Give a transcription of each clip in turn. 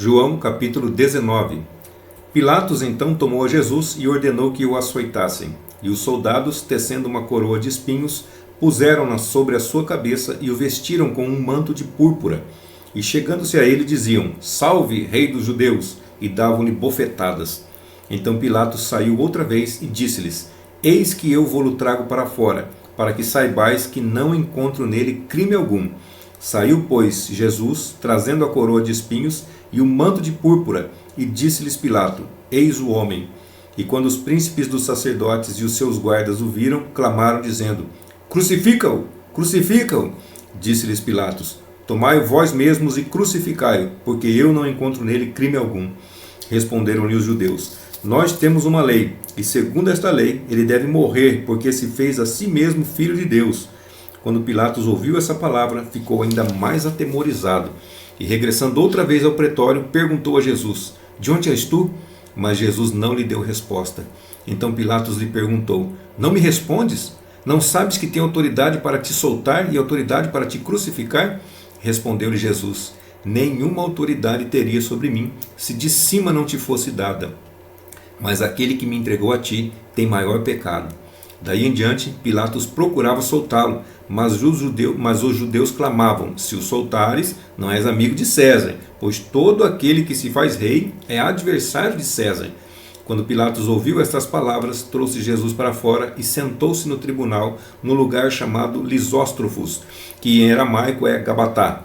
João capítulo 19. Pilatos então tomou a Jesus e ordenou que o açoitassem. E os soldados, tecendo uma coroa de espinhos, puseram-na sobre a sua cabeça e o vestiram com um manto de púrpura. E chegando-se a ele diziam: Salve, rei dos judeus! E davam-lhe bofetadas. Então Pilatos saiu outra vez e disse-lhes: Eis que eu vou-lo trago para fora, para que saibais que não encontro nele crime algum. Saiu, pois, Jesus, trazendo a coroa de espinhos e o manto de púrpura, e disse-lhes Pilato: Eis o homem. E quando os príncipes dos sacerdotes e os seus guardas o viram, clamaram, dizendo: Crucifica-o! Crucifica-o! Disse-lhes Pilatos: Tomai vós mesmos e crucificai-o, porque eu não encontro nele crime algum. Responderam-lhe os judeus: Nós temos uma lei, e segundo esta lei ele deve morrer, porque se fez a si mesmo filho de Deus. Quando Pilatos ouviu essa palavra, ficou ainda mais atemorizado. E regressando outra vez ao pretório, perguntou a Jesus: De onde és tu? Mas Jesus não lhe deu resposta. Então Pilatos lhe perguntou: Não me respondes? Não sabes que tenho autoridade para te soltar e autoridade para te crucificar? Respondeu-lhe Jesus: Nenhuma autoridade teria sobre mim, se de cima não te fosse dada. Mas aquele que me entregou a ti tem maior pecado. Daí em diante, Pilatos procurava soltá-lo, mas os judeus clamavam: Se o soltares, não és amigo de César, pois todo aquele que se faz rei é adversário de César. Quando Pilatos ouviu estas palavras, trouxe Jesus para fora e sentou-se no tribunal, no lugar chamado Lisóstrofos, que em aramaico é Gabatá.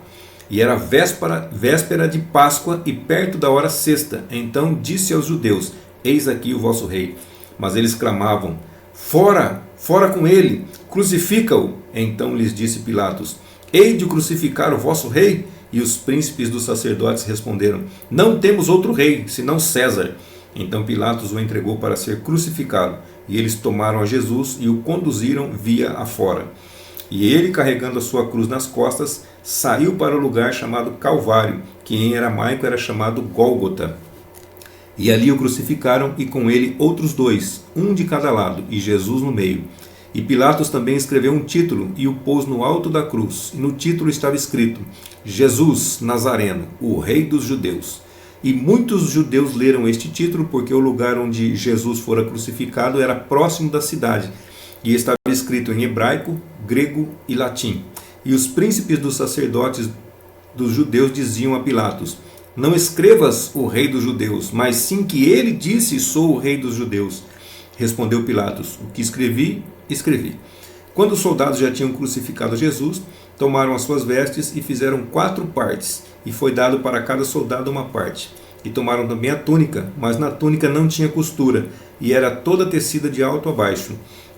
E era véspera de Páscoa e perto da hora sexta. Então disse aos judeus: Eis aqui o vosso rei. Mas eles clamavam: Fora, fora com ele, crucifica-o. Então lhes disse Pilatos: Hei de crucificar o vosso rei? E os príncipes dos sacerdotes responderam: Não temos outro rei, senão César. Então Pilatos o entregou para ser crucificado. E eles tomaram a Jesus e o conduziram via afora. E ele, carregando a sua cruz nas costas, saiu para o lugar chamado Calvário, que em aramaico era chamado Gólgota. E ali o crucificaram, e com ele outros dois, um de cada lado, e Jesus no meio. E Pilatos também escreveu um título e o pôs no alto da cruz. E no título estava escrito: Jesus Nazareno, o Rei dos Judeus. E muitos judeus leram este título, porque o lugar onde Jesus fora crucificado era próximo da cidade, e estava escrito em hebraico, grego e latim. E os príncipes dos sacerdotes dos judeus diziam a Pilatos: Não escrevas o Rei dos Judeus, mas sim que ele disse: Sou o Rei dos Judeus. Respondeu Pilatos: O que escrevi, escrevi. Quando os soldados já tinham crucificado Jesus, tomaram as suas vestes e fizeram 4 partes, e foi dado para cada soldado uma parte. E tomaram também a túnica, mas na túnica não tinha costura, e era toda tecida de alto a baixo.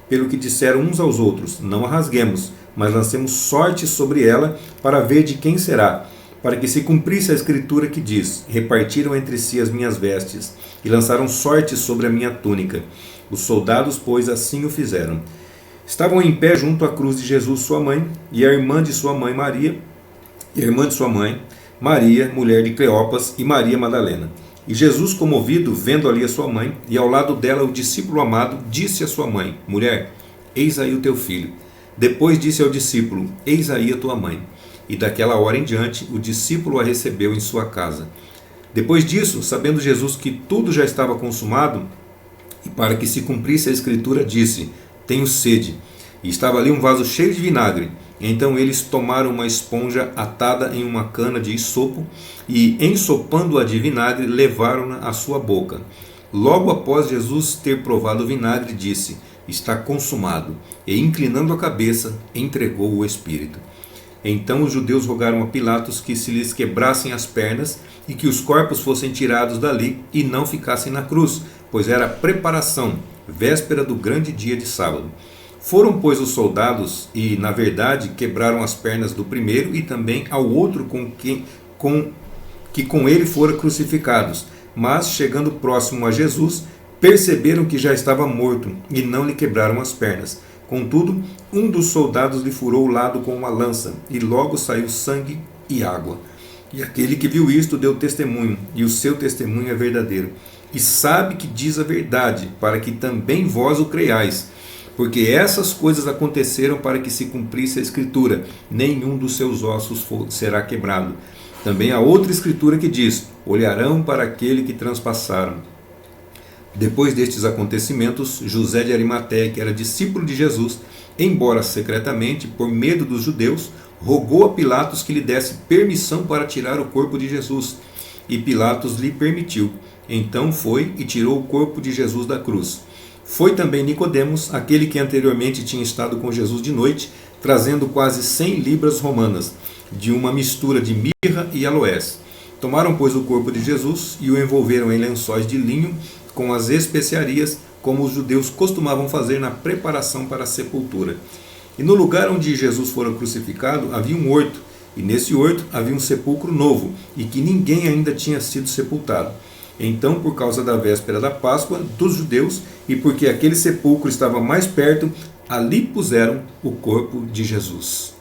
Pelo que disseram uns aos outros: Não a rasguemos, mas lancemos sorte sobre ela, para ver de quem será, para que se cumprisse a escritura que diz: Repartiram entre si as minhas vestes, e lançaram sorte sobre a minha túnica. Os soldados, pois, assim o fizeram. Estavam em pé junto à cruz de Jesus sua mãe, e a irmã de sua mãe Maria, Maria, mulher de Cleopas, e Maria Madalena. E Jesus, comovido, vendo ali a sua mãe, e ao lado dela o discípulo amado, disse à sua mãe: Mulher, eis aí o teu filho. Depois disse ao discípulo: Eis aí a tua mãe. E daquela hora em diante, o discípulo a recebeu em sua casa. Depois disso, sabendo Jesus que tudo já estava consumado, e para que se cumprisse a escritura, disse: Tenho sede. E estava ali um vaso cheio de vinagre. Então eles tomaram uma esponja atada em uma cana de isopo e, ensopando-a de vinagre, levaram-na à sua boca. Logo após Jesus ter provado o vinagre, disse: Está consumado. E, inclinando a cabeça, entregou o espírito. Então os judeus rogaram a Pilatos que se lhes quebrassem as pernas e que os corpos fossem tirados dali e não ficassem na cruz, pois era preparação, véspera do grande dia de sábado. Foram, pois, os soldados e, na verdade, quebraram as pernas do primeiro e também ao outro que com ele fora crucificados. Mas, chegando próximo a Jesus, perceberam que já estava morto e não lhe quebraram as pernas. Contudo, um dos soldados lhe furou o lado com uma lança, e logo saiu sangue e água. E aquele que viu isto deu testemunho, e o seu testemunho é verdadeiro. E sabe que diz a verdade, para que também vós o creiais. Porque essas coisas aconteceram para que se cumprisse a escritura: nenhum dos seus ossos será quebrado. Também há outra escritura que diz: olharão para aquele que transpassaram. Depois destes acontecimentos, José de Arimateia, que era discípulo de Jesus, embora secretamente, por medo dos judeus, rogou a Pilatos que lhe desse permissão para tirar o corpo de Jesus. E Pilatos lhe permitiu. Então foi e tirou o corpo de Jesus da cruz. Foi também Nicodemos, aquele que anteriormente tinha estado com Jesus de noite, trazendo quase 100 libras romanas, de uma mistura de mirra e aloés. Tomaram, pois, o corpo de Jesus e o envolveram em lençóis de linho com as especiarias, como os judeus costumavam fazer na preparação para a sepultura. E no lugar onde Jesus fora crucificado havia um horto, e nesse horto havia um sepulcro novo, e que ninguém ainda tinha sido sepultado. Então, por causa da véspera da Páscoa dos judeus, e porque aquele sepulcro estava mais perto, ali puseram o corpo de Jesus.